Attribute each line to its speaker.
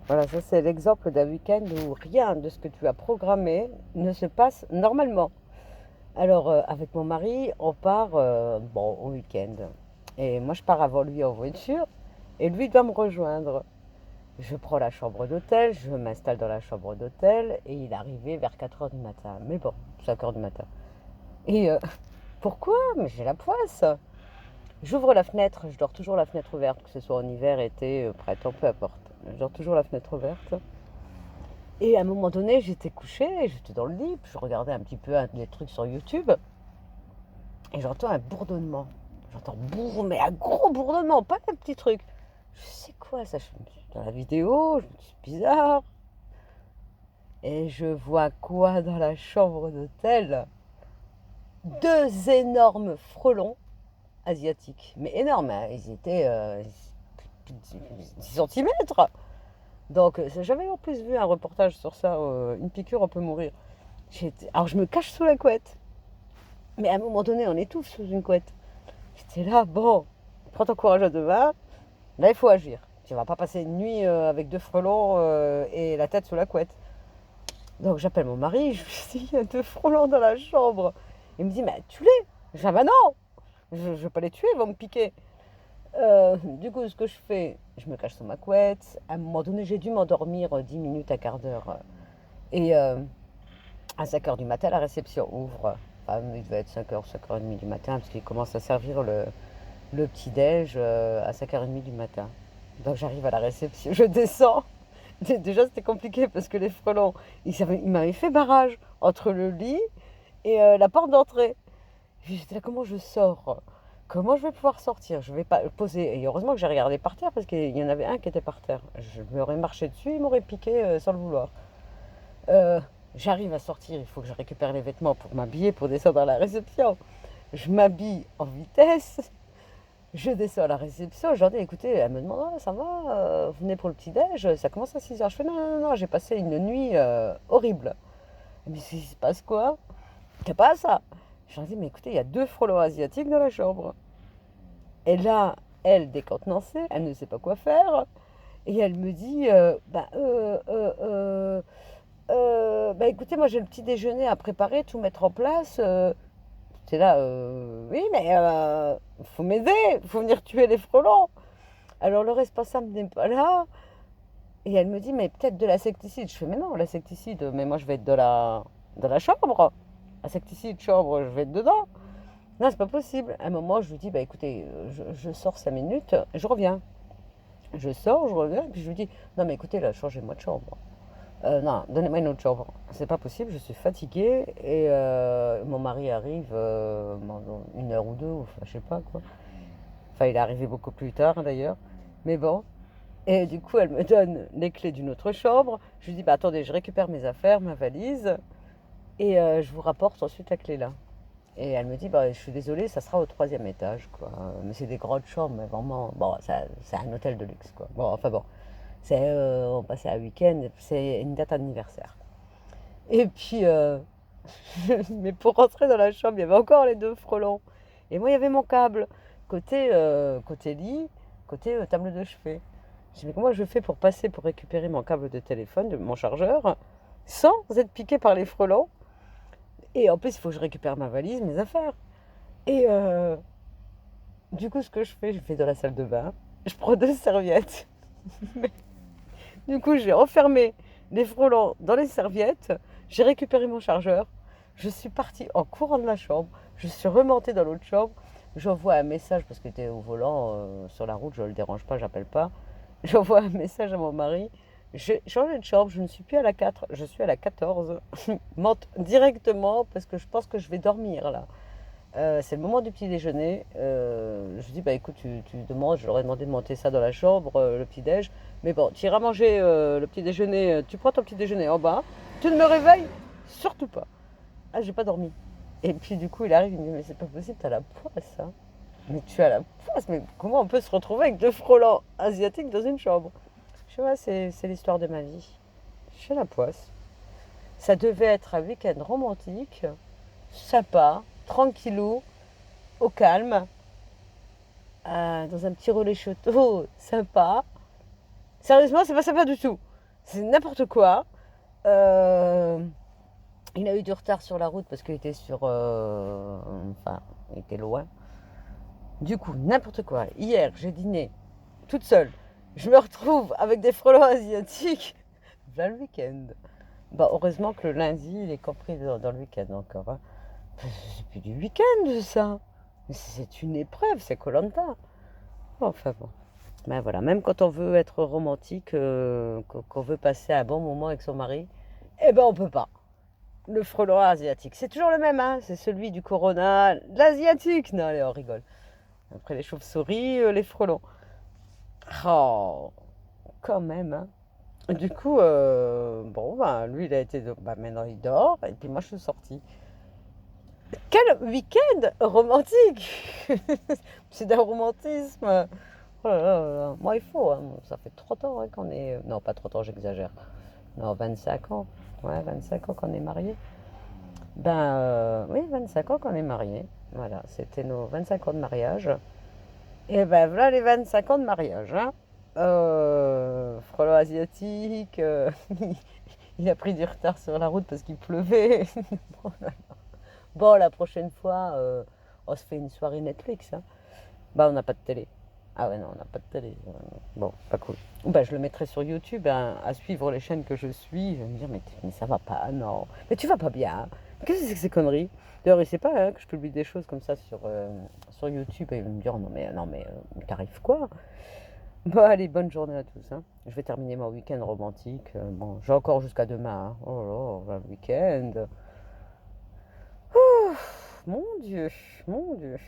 Speaker 1: Voilà, ça c'est l'exemple d'un week-end où rien de ce que tu as programmé ne se passe normalement. Alors, avec mon mari, on part bon, au week-end. Et moi, je pars avant lui en voiture et lui doit me rejoindre. Je prends la chambre d'hôtel, je m'installe dans la chambre d'hôtel et il est arrivé vers 4 heures du matin. Mais bon, 5 heures du matin. Et pourquoi? Mais j'ai la poisse. J'ouvre la fenêtre, je dors toujours la fenêtre ouverte, que ce soit en hiver, été, printemps, peu importe. Je dors toujours la fenêtre ouverte. Et à un moment donné, j'étais couchée, j'étais dans le lit, puis je regardais un petit peu des trucs sur YouTube, et j'entends un bourdonnement. J'entends mais un gros bourdonnement, pas un petit truc. Je sais quoi ça, je me suis dans la vidéo, je me dis c'est bizarre. Et je vois quoi dans la chambre d'hôtel? Deux énormes frelons asiatiques. Mais énormes, hein. Ils étaient 10 centimètres. Donc j'avais en plus vu un reportage sur ça, une piqûre on peut mourir. Alors je me cache sous la couette. Mais à un moment donné, on étouffe sous une couette. J'étais là, bon, prends ton courage à deux mains. Là, il faut agir. Tu vas pas passer une nuit avec deux frelons et la tête sous la couette. Donc j'appelle mon mari, je lui dis, il y a deux frelons dans la chambre. Il me dit, mais tue-les. Je dis, ah bah non, je ne vais pas les tuer, ils vont me piquer. Du coup, ce que je fais, je me cache sous ma couette. À un moment donné, j'ai dû m'endormir 10 minutes à quart d'heure. Et à 5 heures du matin, la réception ouvre. Enfin, il devait être 5 heures, 5h30 du matin, parce qu'il commence à servir le petit-déj à 5h30 du matin. Donc j'arrive à la réception, je descends. Déjà, c'était compliqué parce que les frelons, ils m'avaient fait barrage entre le lit et la porte d'entrée. J'étais là, comment je sors? Comment je vais pouvoir sortir? Je vais pas poser. Et heureusement que j'ai regardé par terre parce qu'il y en avait un qui était par terre. Je m'aurais marché dessus, il m'aurait piqué sans le vouloir. Euh, J'arrive à sortir, il faut que je récupère les vêtements pour m'habiller, pour descendre à la réception. Je m'habille en vitesse, je descends à la réception, je leur dis, écoutez, elle me demande, ah, ça va, vous venez pour le petit-déj, ça commence à 6 heures. Je fais, non, non, non, j'ai passé une nuit horrible. Elle me dit, il se passe quoi? C'est pas ça. Je leur dis, mais écoutez, il y a deux frelons asiatiques dans la chambre. Et là, elle, décontenancée, elle ne sait pas quoi faire. Et elle me dit, bah écoutez, moi j'ai le petit déjeuner à préparer, tout mettre en place. C'est là, oui, mais faut m'aider, faut venir tuer les frelons. Alors le responsable n'est pas là. Et elle me dit, mais peut-être de l'insecticide. Je fais, mais non, l'insecticide, mais moi je vais être de la chambre. Insecticide, chambre, je vais être dedans. Non, c'est pas possible. À un moment, je lui dis, bah écoutez, je sors 5 minutes, je reviens. Je sors, je reviens, puis je lui dis, non mais écoutez, là, changez-moi de chambre. Non, donnez-moi une autre chambre. C'est pas possible, je suis fatiguée et mon mari arrive dans 1 heure ou deux, enfin, je sais pas quoi. Enfin, il est arrivé beaucoup plus tard d'ailleurs, mais bon. Et du coup, elle me donne les clés d'une autre chambre. Je lui dis, bah attendez, je récupère mes affaires, ma valise, et je vous rapporte ensuite la clé là. Et elle me dit, bah, je suis désolée, ça sera au troisième étage, quoi. Mais c'est des grandes chambres, mais vraiment, bon, c'est un hôtel de luxe, quoi. Bon, enfin bon, on passait un week-end, c'est une date anniversaire. Et puis, mais pour rentrer dans la chambre, il y avait encore les deux frelons. Et moi, il y avait mon câble, côté lit, côté table de chevet. Je dis, mais comment je fais pour passer, pour récupérer mon câble de téléphone, mon chargeur, sans être piqué par les frelons? Et en plus, il faut que je récupère ma valise, mes affaires. Et du coup, ce que je fais dans la salle de bain, je prends deux serviettes. Du coup, j'ai enfermé les frelons dans les serviettes, j'ai récupéré mon chargeur, je suis partie en courant de la chambre, je suis remontée dans l'autre chambre, j'envoie un message parce qu'il était au volant sur la route, je ne le dérange pas, j'appelle pas. J'envoie un message à mon mari. J'ai changé de chambre, je ne suis plus à la 4, je suis à la 14. Monte directement parce que je pense que je vais dormir là. C'est le moment du petit déjeuner. Je dis, bah écoute, tu demandes, je leur ai demandé de monter ça dans la chambre, le petit déj. Mais bon, tu iras manger le petit déjeuner, tu prends ton petit déjeuner en bas. Tu ne me réveilles surtout pas. Ah, j'ai pas dormi. Et puis du coup, il arrive, il me dit, mais c'est pas possible, t'as la poisse, hein. Mais tu as la poisse, mais comment on peut se retrouver avec deux frelons asiatiques dans une chambre? Je vois, c'est l'histoire de ma vie. J'ai la poisse. Ça devait être un week-end romantique, sympa, tranquillou, au calme, dans un petit relais château sympa. Sérieusement, c'est pas sympa du tout. C'est n'importe quoi. Euh, il a eu du retard sur la route parce qu'il était enfin, il était loin. Du coup, n'importe quoi. Hier, j'ai dîné toute seule. Je me retrouve avec des frelons asiatiques. Voilà le week-end. Bah, heureusement que le lundi, il est compris dans le week-end encore, hein. C'est plus du week-end, ça. Mais c'est une épreuve, c'est koh. Enfin bon. Ben voilà, même quand on veut être romantique, qu'on veut passer un bon moment avec son mari, eh ben on peut pas. Le frelon asiatique, c'est toujours le même, hein. C'est celui du Corona, l'asiatique. Non, allez, on rigole. Après les chauves-souris, les frelons. Oh, quand même, hein. Du coup, bon, ben, lui, il a été. Ben, maintenant, il dort. Et puis moi, je suis sortie. Quel week-end romantique! C'est d'un romantisme. Oh là là là là. Moi, il faut, hein. Ça fait 30 ans, hein, qu'on est. Non, pas 30 ans, j'exagère. Non, 25 ans. Ouais, 25 ans qu'on est mariés. Ben, oui, 25 ans qu'on est mariés. Voilà, c'était nos 25 ans de mariage. Et ben, voilà les 25 ans de mariage, hein. Frelon asiatique, il a pris du retard sur la route parce qu'il pleuvait. Bon, la prochaine fois, on se fait une soirée Netflix, hein. Bah, on n'a pas de télé. Ah ouais, non, on n'a pas de télé. Bon, pas cool. Bah, je le mettrai sur YouTube, hein, à suivre les chaînes que je suis. Je vais me dire, mais ça va pas, non. Mais tu vas pas bien. Qu'est-ce que c'est que ces conneries? D'ailleurs, il sait pas, hein, que je publie des choses comme ça sur YouTube et il va me dire, non, mais t'arrives quoi? Bon, allez, bonne journée à tous, hein. Je vais terminer mon week-end romantique. Bon, j'ai encore jusqu'à demain, hein. Oh là là, le week-end. Ouf, mon Dieu, mon Dieu.